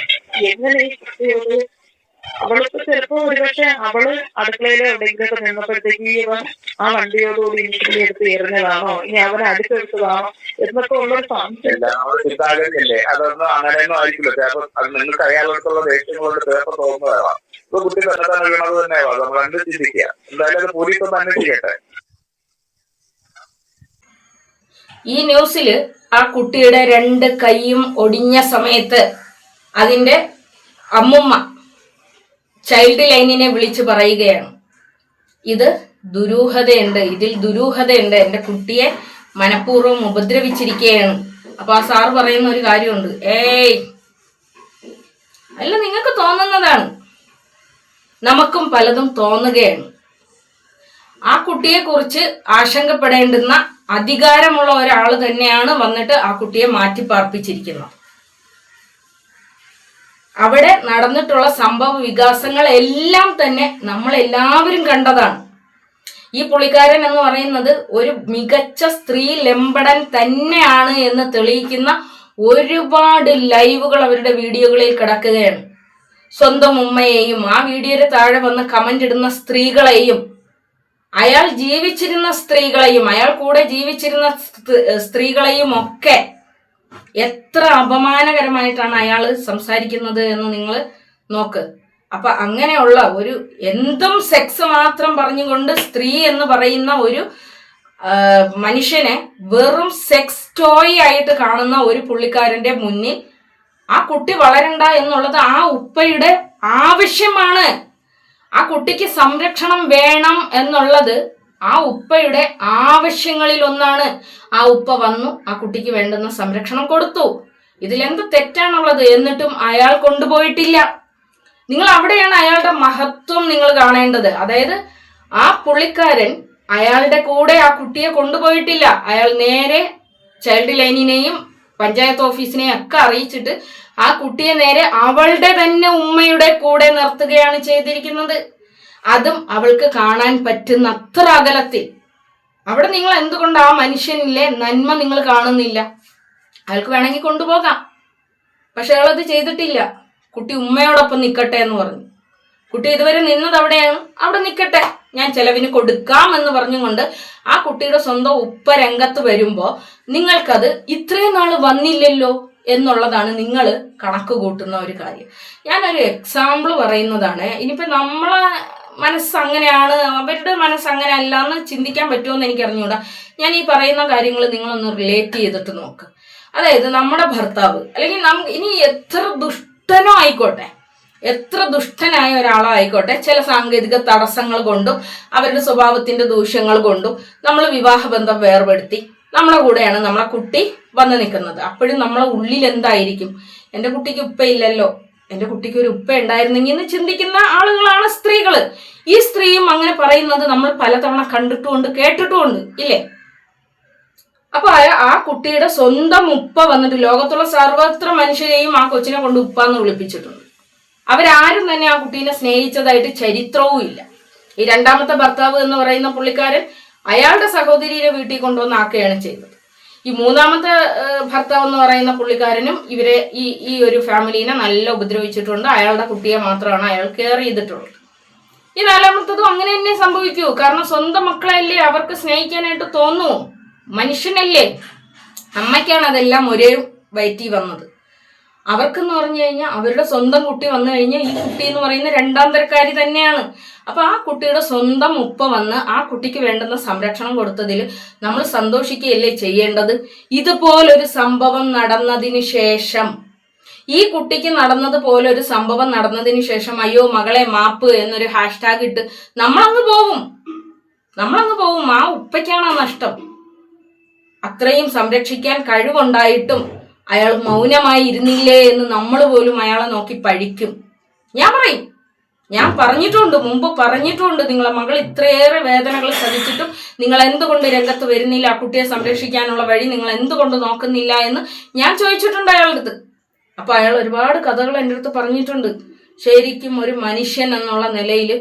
എങ്ങനെ ഈ കുട്ടിയോട് അവൾക്ക് ചിലപ്പോ ഒരുപക്ഷെ അവള് അടുക്കളയിലോ എവിടെയെങ്കിലൊക്കെ നിന്നപ്പോഴത്തേക്ക് ഇവൻ ആ വണ്ടിയോടുകൂടി ഇനിഷ്യലി എടുത്ത് എറിഞ്ഞതാണോ ഇനി അവനെ അടുത്തെടുത്തതാണോ എന്നൊക്കെ ഉള്ളൊരു സംശയം. ചിന്താഗതിയല്ലേ, അതൊന്നും അങ്ങനെയൊന്നും ആയിരിക്കില്ല. ചിലപ്പോൾ അത് നിങ്ങൾക്ക് അയാളോടുള്ള ദേഷ്യം കൊണ്ട് ചിലപ്പോൾ തോന്നുന്നതാവാം. ഇപ്പൊ കുട്ടി തന്നെ തന്നെ വീണത് തന്നെയാവാം. നമ്മൾ എന്ത് ചിന്തിക്കുക? എന്തായാലും അത് പോലീസ് ഒന്ന് അന്വേഷിക്കട്ടെ. ഈ ന്യൂസിൽ ആ കുട്ടിയുടെ 2 കൈയും ഒടിഞ്ഞ സമയത്ത് അതിൻ്റെ അമ്മുമ്മ ചൈൽഡ് ലൈനിനെ വിളിച്ച് പറയുകയാണ്, ഇത് ദുരൂഹതയുണ്ട്, ഇതിൽ ദുരൂഹതയുണ്ട്, എൻ്റെ കുട്ടിയെ മനഃപൂർവ്വം ഉപദ്രവിച്ചിരിക്കുകയാണ്. അപ്പൊ ആ സാറ് പറയുന്ന ഒരു കാര്യമുണ്ട്, അല്ല നിങ്ങൾക്ക് തോന്നുന്നതാണ്, നമുക്കും പലതും തോന്നുകയാണ്. ആ കുട്ടിയെ കുറിച്ച് ആശങ്കപ്പെടേണ്ടുന്ന അധികാരമുള്ള ഒരാൾ തന്നെയാണ് വന്നിട്ട് ആ കുട്ടിയെ മാറ്റിപ്പാർപ്പിച്ചിരിക്കുന്നത്. അവിടെ നടന്നിട്ടുള്ള സംഭവ വികാസങ്ങൾ എല്ലാം തന്നെ നമ്മളെല്ലാവരും കണ്ടതാണ്. ഈ പുള്ളിക്കാരൻ എന്ന് പറയുന്നത് ഒരു മികച്ച സ്ത്രീ ലംബടൻ തന്നെയാണ് എന്ന് തെളിയിക്കുന്ന ഒരുപാട് ലൈവുകൾ അവരുടെ വീഡിയോകളിൽ കിടക്കുകയാണ്. സ്വന്തം ഉമ്മയെയും ആ വീഡിയോയുടെ താഴെ വന്ന് കമന്റ് ഇടുന്ന സ്ത്രീകളെയും, അയാൾ ജീവിച്ചിരുന്ന സ്ത്രീകളെയും അയാൾ കൂടെ ജീവിച്ചിരുന്ന സ്ത്രീകളെയും ഒക്കെ എത്ര അപമാനകരമായിട്ടാണ് അയാൾ സംസാരിക്കുന്നത് എന്ന് നിങ്ങൾ നോക്ക്. അപ്പൊ അങ്ങനെയുള്ള ഒരു എന്തും സെക്സ് മാത്രം പറഞ്ഞുകൊണ്ട് സ്ത്രീ എന്ന് പറയുന്ന ഒരു മനുഷ്യനെ വെറും സെക്സ് ടോയ് ആയിട്ട് കാണുന്ന ഒരു പുള്ളിക്കാരന്റെ മുന്നിൽ ആ കുട്ടി വളരണ്ട എന്നുള്ളത് ആ ഉപ്പയുടെ ആവശ്യമാണ്. ആ കുട്ടിക്ക് സംരക്ഷണം വേണം എന്നുള്ളത് ആ ഉപ്പയുടെ ആവശ്യങ്ങളിൽ ഒന്നാണ്. ആ ഉപ്പ വന്നു ആ കുട്ടിക്ക് വേണ്ടുന്ന സംരക്ഷണം കൊടുത്തു. ഇതിലെന്ത് തെറ്റാണുള്ളത്? എന്നിട്ടും അയാൾ കൊണ്ടുപോയിട്ടില്ല. നിങ്ങൾ അവിടെയാണ് അയാളുടെ മഹത്വം നിങ്ങൾ കാണേണ്ടത്. അതായത് ആ പുള്ളിക്കാരൻ അയാളുടെ കൂടെ ആ കുട്ടിയെ കൊണ്ടുപോയിട്ടില്ല. അയാൾ നേരെ ചൈൽഡ് ലൈനിനെയും പഞ്ചായത്ത് ഓഫീസിനെയും ഒക്കെ അറിയിച്ചിട്ട് ആ കുട്ടിയെ നേരെ അവളുടെ തന്നെ ഉമ്മയുടെ കൂടെ നിർത്തുകയാണ് ചെയ്തിരിക്കുന്നത്. അതും അവൾക്ക് കാണാൻ പറ്റുന്ന അത്ര അകലത്തിൽ. അവിടെ നിങ്ങൾ എന്തുകൊണ്ട് ആ മനുഷ്യനിലെ നന്മ നിങ്ങൾ കാണുന്നില്ല? അയാൾക്ക് വേണമെങ്കിൽ കൊണ്ടുപോകാം, പക്ഷെ അയാളത് ചെയ്തിട്ടില്ല. കുട്ടി ഉമ്മയോടൊപ്പം നിൽക്കട്ടെ എന്ന് പറഞ്ഞു. കുട്ടി ഇതുവരെ നിന്നത് അവിടെയാണ്, അവിടെ നിൽക്കട്ടെ, ഞാൻ ചെലവിന് കൊടുക്കാം എന്ന് പറഞ്ഞുകൊണ്ട് ആ കുട്ടിയുടെ സ്വന്തം ഉപ്പ രംഗത്ത് വരുമ്പോൾ നിങ്ങൾക്കത് ഇത്രയും നാൾ വന്നില്ലല്ലോ എന്നുള്ളതാണ് നിങ്ങൾ കണക്ക് കൂട്ടുന്ന ഒരു കാര്യം. ഞാനൊരു എക്സാമ്പിൾ പറയുന്നതാണ്. ഇനിയിപ്പോൾ നമ്മളെ മനസ്സങ്ങനെയാണ്, അവരുടെ മനസ്സങ്ങനെ അല്ല എന്ന് ചിന്തിക്കാൻ പറ്റുമെന്ന് എനിക്ക് അറിഞ്ഞുകൂടാ. ഞാൻ ഈ പറയുന്ന കാര്യങ്ങൾ നിങ്ങളൊന്ന് റിലേറ്റ് ചെയ്തിട്ട് നോക്ക്. അതായത് നമ്മുടെ ഭർത്താവ് അല്ലെങ്കിൽ ഇനി എത്ര ദുഷ്ടനോ ആയിക്കോട്ടെ, എത്ര ദുഷ്ടനായ ഒരാളോ ആയിക്കോട്ടെ, ചില സാങ്കേതിക തടസ്സങ്ങൾ കൊണ്ടും അവരുടെ സ്വഭാവത്തിന്റെ ദൂഷ്യങ്ങൾ കൊണ്ടും നമ്മൾ വിവാഹബന്ധം വേർപെടുത്തി നമ്മളെ കൂടെയാണ് നമ്മളെ കുട്ടി വന്ന് നിൽക്കുന്നത്. അപ്പോഴും നമ്മളെ ഉള്ളിൽ എന്തായിരിക്കും? എൻ്റെ കുട്ടിക്ക് ഉപ്പയില്ലല്ലോ, എൻ്റെ കുട്ടിക്ക് ഒരു ഉപ്പ ഉണ്ടായിരുന്നെങ്കിൽ എന്ന് ചിന്തിക്കുന്ന ആളുകളാണ് സ്ത്രീകൾ. ഈ സ്ത്രീയും അങ്ങനെ പറയുന്നത് നമ്മൾ പലതവണ കണ്ടിട്ടുമുണ്ട്, കേട്ടിട്ടുമുണ്ട്, ഇല്ലേ? അപ്പൊ ആ കുട്ടിയുടെ സ്വന്തം ഉപ്പ വന്നിട്ട് ലോകത്തുള്ള സർവത്ര മനുഷ്യരെയും ആ കൊച്ചിനെ കൊണ്ട് ഉപ്പ എന്ന് വിളിപ്പിച്ചിട്ടുണ്ട്. അവരാരും തന്നെ ആ കുട്ടീനെ സ്നേഹിച്ചതായിട്ട് ചരിത്രവും ഇല്ല. ഈ രണ്ടാമത്തെ ഭർത്താവ് എന്ന് പറയുന്ന പുള്ളിക്കാരൻ അയാളുടെ സഹോദരിയെ വീട്ടിൽ കൊണ്ടുവന്ന് ആക്കുകയാണ് ചെയ്തത്. ഈ മൂന്നാമത്തെ ഭർത്താവ് എന്ന് പറയുന്ന പുള്ളിക്കാരനും ഇവരെ ഈ ഒരു ഫാമിലീനെ നല്ല ഉപദ്രവിച്ചിട്ടുണ്ട്. അയാളുടെ കുട്ടിയെ മാത്രമാണ് അയാൾ കെയർ ചെയ്തിട്ടുള്ളത്. ഈ നാലാമത്തതും അങ്ങനെ തന്നെ സംഭവിക്കൂ. കാരണം സ്വന്തം മക്കളല്ലേ അവർക്ക് സ്നേഹിക്കാനായിട്ട് തോന്നൂ. മനുഷ്യനല്ലേ. അമ്മയ്ക്കാണ് അതെല്ലാം ഒരേ വയറ്റി വന്നത്. അവർക്കെന്ന് പറഞ്ഞു കഴിഞ്ഞാൽ അവരുടെ സ്വന്തം കുട്ടി വന്നു കഴിഞ്ഞാൽ ഈ കുട്ടി എന്ന് പറയുന്ന രണ്ടാം തരക്കാരി തന്നെയാണ്. അപ്പൊ ആ കുട്ടിയുടെ സ്വന്തം ഉപ്പ വന്ന് ആ കുട്ടിക്ക് വേണ്ടുന്ന സംരക്ഷണം കൊടുത്തതിൽ നമ്മൾ സന്തോഷിക്കുകയല്ലേ ചെയ്യേണ്ടത്? ഇതുപോലൊരു സംഭവം നടന്നതിന് ശേഷം, ഈ കുട്ടിക്ക് നടന്നതുപോലെ ഒരു സംഭവം നടന്നതിന് ശേഷം അയ്യോ മകളെ മാപ്പ് എന്നൊരു ഹാഷ്ടാഗ് ഇട്ട് നമ്മളങ്ങ് പോവും. ആ ഉപ്പയ്ക്കാണ് നഷ്ടം. അത്രയും സംരക്ഷിക്കാൻ കഴിവുണ്ടായിട്ടും അയാൾ മൗനമായി ഇരുന്നില്ലേ എന്ന് നമ്മൾ പോലും അയാളെ നോക്കി പഴിക്കും. ഞാൻ പറഞ്ഞിട്ടുണ്ട്, മുമ്പ് പറഞ്ഞിട്ടുണ്ട്, നിങ്ങളെ മകൾ ഇത്രയേറെ വേദനകൾ സഹിച്ചിട്ടും നിങ്ങൾ എന്തുകൊണ്ട് രംഗത്ത് വരുന്നില്ല, ആ കുട്ടിയെ സംരക്ഷിക്കാനുള്ള വഴി നിങ്ങൾ എന്തുകൊണ്ട് നോക്കുന്നില്ല എന്ന് ഞാൻ ചോദിച്ചിട്ടുണ്ട് അയാളുടെ അടുത്ത്. അപ്പൊ അയാൾ ഒരുപാട് കഥകൾ എൻ്റെ അടുത്ത് പറഞ്ഞിട്ടുണ്ട്. ശരിക്കും ഒരു മനുഷ്യൻ എന്നുള്ള നിലയിൽ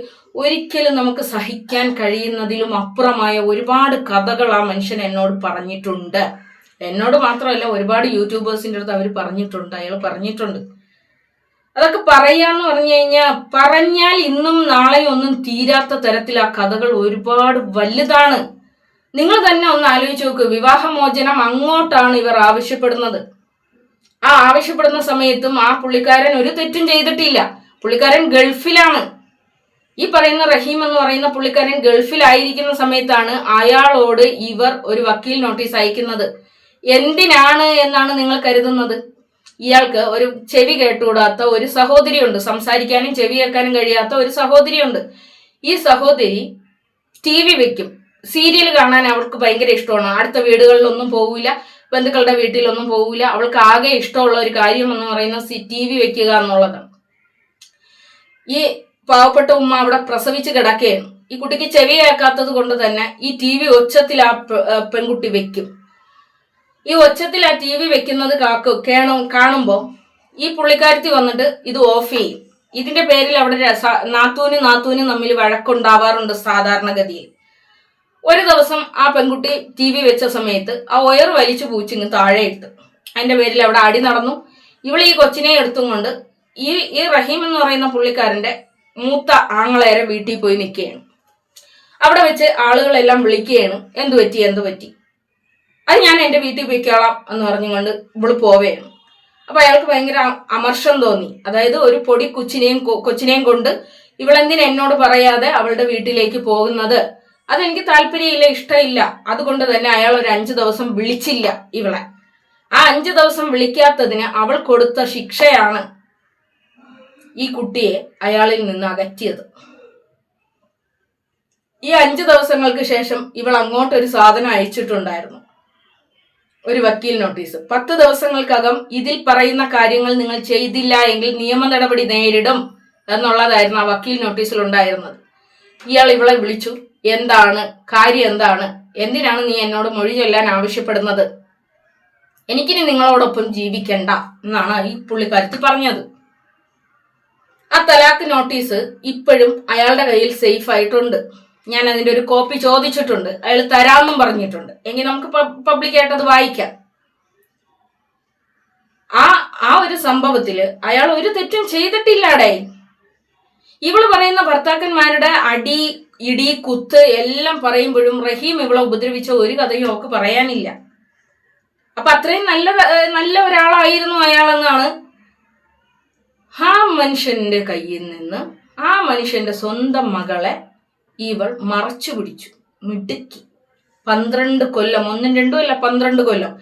ഒരിക്കലും നമുക്ക് സഹിക്കാൻ കഴിയുന്നതിലും അപ്പുറമായ ഒരുപാട് കഥകൾ ആ മനുഷ്യൻ എന്നോട് പറഞ്ഞിട്ടുണ്ട്. എന്നോട് മാത്രമല്ല, ഒരുപാട് യൂട്യൂബേഴ്സിൻ്റെ അടുത്ത് അവർ പറഞ്ഞിട്ടുണ്ട്, അയാൾ പറഞ്ഞിട്ടുണ്ട്. അതൊക്കെ പറയാന്ന് പറഞ്ഞു കഴിഞ്ഞാൽ പറഞ്ഞാൽ ഇന്നും നാളെയും ഒന്നും തീരാത്ത തരത്തിൽ ആ കഥകൾ ഒരുപാട് വലുതാണ്. നിങ്ങൾ തന്നെ ഒന്ന് ആലോചിച്ച് നോക്ക്. വിവാഹമോചനം അങ്ങോട്ടാണ് ഇവർ ആവശ്യപ്പെടുന്നത്. ആ ആവശ്യപ്പെടുന്ന സമയത്തും ആ പുള്ളിക്കാരൻ ഒരു തെറ്റും ചെയ്തിട്ടില്ല. പുള്ളിക്കാരൻ ഗൾഫിലാണ്. ഈ പറയുന്ന റഹീം എന്ന് പറയുന്ന പുള്ളിക്കാരൻ ഗൾഫിലായിരിക്കുന്ന സമയത്താണ് അയാളോട് ഇവർ ഒരു വക്കീൽ നോട്ടീസ് അയക്കുന്നത്. എന്തിനാണ് എന്നാണ് നിങ്ങൾ കരുതുന്നത്? ഇയാൾക്ക് ഒരു ചെവി കേട്ടുകൂടാത്ത ഒരു സഹോദരിയുണ്ട്, സംസാരിക്കാനും ചെവി കേൾക്കാനും കഴിയാത്ത ഒരു സഹോദരിയുണ്ട്. ഈ സഹോദരി TV വെക്കും, സീരിയൽ കാണാൻ അവൾക്ക് ഭയങ്കര ഇഷ്ടമാണ്. അടുത്ത വീടുകളിലൊന്നും പോവില്ല, ബന്ധുക്കളുടെ വീട്ടിലൊന്നും പോവില്ല. അവൾക്ക് ആകെ ഇഷ്ടമുള്ള ഒരു കാര്യം എന്ന് പറയുന്നത് TV വെക്കുക എന്നുള്ളതാണ്. ഈ പാവപ്പെട്ട ഉമ്മ അവിടെ പ്രസവിച്ച് കിടക്കുകയാണ്. ഈ കുട്ടിക്ക് ചെവി കേൾക്കാത്തത് കൊണ്ട് തന്നെ ഈ TV ഒച്ചത്തിൽ ആ പെൺകുട്ടി വെക്കും. ഈ ഒച്ചത്തിൽ ആ TV വെക്കുന്നത് കാണുമ്പോൾ ഈ പുള്ളിക്കാരത്തി വന്നിട്ട് ഇത് ഓഫ് ചെയ്യും. ഇതിന്റെ പേരിൽ അവിടെ നാത്തൂനും തമ്മിൽ വഴക്കുണ്ടാവാറുണ്ട് സാധാരണഗതിയിൽ. ഒരു ദിവസം ആ പെൺകുട്ടി TV വെച്ച സമയത്ത് ആ ഒയർ വലിച്ചു പൂച്ചിങ്ങ് താഴെ ഇട്ട്. അതിന്റെ പേരിൽ അവിടെ അടി നടന്നു. ഇവൾ ഈ കൊച്ചിനെ എടുത്തും കൊണ്ട് ഈ റഹീം എന്ന് പറയുന്ന പുള്ളിക്കാരന്റെ മൂത്ത ആങ്ങളേരെ വീട്ടിൽ പോയി നിൽക്കുകയാണ്. അവിടെ വെച്ച് ആളുകളെല്ലാം വിളിക്കുകയാണ്, എന്തു പറ്റി, അത് ഞാൻ എൻ്റെ വീട്ടിൽ പോയിക്കോളാം എന്ന് പറഞ്ഞുകൊണ്ട് ഇവള് പോവുകയാണ്. അപ്പൊ അയാൾക്ക് ഭയങ്കര അമർഷം തോന്നി. അതായത് ഒരു പൊടി കൊച്ചിനെയും കൊണ്ട് ഇവളെന്തിന് എന്നോട് പറയാതെ അവളുടെ വീട്ടിലേക്ക് പോകുന്നത്, അതെനിക്ക് താല്പര്യമില്ല, ഇഷ്ടമില്ല. അതുകൊണ്ട് തന്നെ അയാൾ ഒരു 5 ദിവസം വിളിച്ചില്ല ഇവളെ. ആ 5 ദിവസം വിളിക്കാത്തതിന് അവൾ കൊടുത്ത ശിക്ഷയാണ് ഈ കുട്ടിയെ അയാളിൽ നിന്ന് അകറ്റിയത്. ഈ 5 ദിവസങ്ങൾക്ക് ശേഷം ഇവൾ അങ്ങോട്ടൊരു സാധനം അയച്ചിട്ടുണ്ടായിരുന്നു, ഒരു വക്കീൽ നോട്ടീസ്. 10 ദിവസങ്ങൾക്കകം ഇതിൽ പറയുന്ന കാര്യങ്ങൾ നിങ്ങൾ ചെയ്തില്ല എങ്കിൽ നിയമ നടപടി നേരിടും എന്നുള്ളതായിരുന്നു ആ വക്കീൽ നോട്ടീസിൽ ഉണ്ടായിരുന്നത്. ഇയാൾ ഇവളെ വിളിച്ചു, എന്താണ് കാര്യം, എന്തിനാണ് നീ എന്നോട് മൊഴി ചൊല്ലാൻ ആവശ്യപ്പെടുന്നത്, എനിക്കിനി നിങ്ങളോടൊപ്പം ജീവിക്കണ്ട എന്നാണ് ഈ പുള്ളിക്കാരത്തി പറഞ്ഞത്. ആ തലാക്ക് നോട്ടീസ് ഇപ്പോഴും അയാളുടെ കയ്യിൽ സേഫ് ആയിട്ടുണ്ട്. ഞാൻ അതിന്റെ ഒരു കോപ്പി ചോദിച്ചിട്ടുണ്ട്, അയാൾ തരാമെന്നും പറഞ്ഞിട്ടുണ്ട്. എങ്കിൽ നമുക്ക് പബ്ലിക്കായിട്ട് അത് വായിക്കാം. ആ ഒരു സംഭവത്തില് അയാൾ ഒരു തെറ്റും ചെയ്തിട്ടില്ലാടേ. ഇവള് പറയുന്ന ഭർത്താക്കന്മാരുടെ അടി, ഇടി, കുത്ത് എല്ലാം പറയുമ്പോഴും റഹീം ഇവളെ ഉപദ്രവിച്ച ഒരു കഥയും അവൾക്ക് പറയാനില്ല. അപ്പൊ അത്രയും നല്ല ഒരാളായിരുന്നു അയാളെന്നാണ് ആ മനുഷ്യന്റെ കയ്യിൽ നിന്ന് ആ മനുഷ്യന്റെ സ്വന്തം മകളെ ഇവൾ മറച്ചു പിടിച്ചു, മിടുക്കി. 12 കൊല്ലം, 1ഉം 2ഉം അല്ല 12 കൊല്ലം.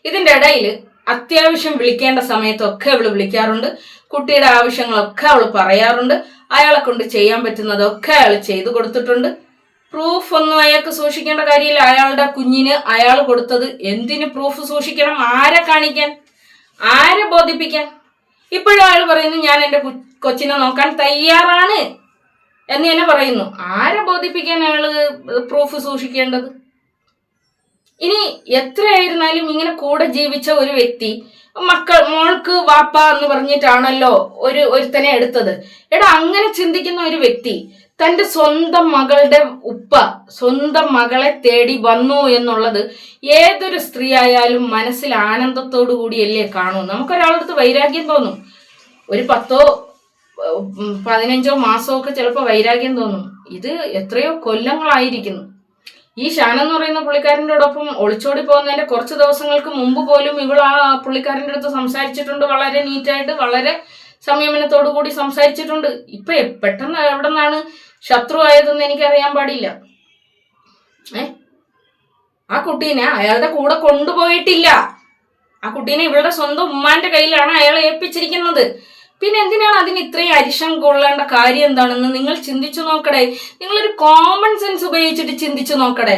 ഇതിന്റെ ഇടയിൽ അത്യാവശ്യം വിളിക്കേണ്ട സമയത്തൊക്കെ അവള് വിളിക്കാറുണ്ട്. കുട്ടിയുടെ ആവശ്യങ്ങളൊക്കെ അവള് പറയാറുണ്ട്. അയാളെ കൊണ്ട് ചെയ്യാൻ പറ്റുന്നതൊക്കെ അയാൾ ചെയ്തു കൊടുത്തിട്ടുണ്ട്. പ്രൂഫ് ഒന്നും അയാൾക്ക് സൂക്ഷിക്കേണ്ട കാര്യമില്ല. അയാളുടെ കുഞ്ഞിന് അയാൾ കൊടുത്തത് എന്തിന് പ്രൂഫ് സൂക്ഷിക്കണം? ആരെ കാണിക്കാൻ, ആരെ ബോധിപ്പിക്കാൻ? ഇപ്പോഴും അയാൾ പറയുന്നു ഞാൻ എൻ്റെ കൊച്ചിനെ നോക്കാൻ തയ്യാറാണ് എന്ന് തന്നെ പറയുന്നു. ആരെ ബോധിപ്പിക്കാൻ അയാള് പ്രൂഫ് സൂക്ഷിക്കേണ്ടത്? ഇനി എത്രയായിരുന്നാലും ഇങ്ങനെ കൂടെ ജീവിച്ച ഒരു വ്യക്തി മോൾക്ക് വാപ്പ എന്ന് പറഞ്ഞിട്ടാണല്ലോ ഒരുത്തനെ എടുത്തത്. എടാ, അങ്ങനെ ചിന്തിക്കുന്ന ഒരു വ്യക്തി തന്റെ സ്വന്തം മകളുടെ ഉപ്പ സ്വന്തം മകളെ തേടി വന്നു എന്നുള്ളത് ഏതൊരു സ്ത്രീ ആയാലും മനസ്സിൽ ആനന്ദത്തോടു കൂടിയല്ലേ കാണൂ. നമുക്കൊരാളടുത്ത് വൈരാഗ്യം തോന്നും. ഒരു 10 15 മാസമൊക്കെ ചിലപ്പോൾ വൈരാഗ്യം തോന്നും. ഇത് എത്രയോ കൊല്ലങ്ങളായിരിക്കുന്നു. ഈ ഷാൻ എന്ന് പറയുന്ന പുള്ളിക്കാരൻ്റെയോടൊപ്പം ഒളിച്ചോടി പോകുന്നതിന്റെ കുറച്ച് ദിവസങ്ങൾക്ക് മുമ്പ് പോലും ഇവൾ ആ പുള്ളിക്കാരൻ്റെ അടുത്ത് സംസാരിച്ചിട്ടുണ്ട്. വളരെ നീറ്റായിട്ട്, വളരെ സംയമനത്തോടു കൂടി സംസാരിച്ചിട്ടുണ്ട്. ഇപ്പൊ പെട്ടെന്ന് എവിടെ നിന്നാണ് ശത്രു ആയതെന്ന് എനിക്കറിയാൻ പാടില്ല. ആ കുട്ടീനെ അയാളുടെ കൂടെ കൊണ്ടുപോയിട്ടില്ല. ആ കുട്ടീനെ ഇവളുടെ സ്വന്തം ഉമ്മാന്റെ കയ്യിലാണ് അയാളെ ഏൽപ്പിച്ചിരിക്കുന്നത്. പിന്നെ എന്തിനാണ് അതിന് ഇത്രയും അരിശം കൊള്ളേണ്ട കാര്യം എന്താണെന്ന് നിങ്ങൾ ചിന്തിച്ചു നോക്കടേ. നിങ്ങളൊരു കോമൺ സെൻസ് ഉപയോഗിച്ചിട്ട് ചിന്തിച്ചു നോക്കടേ.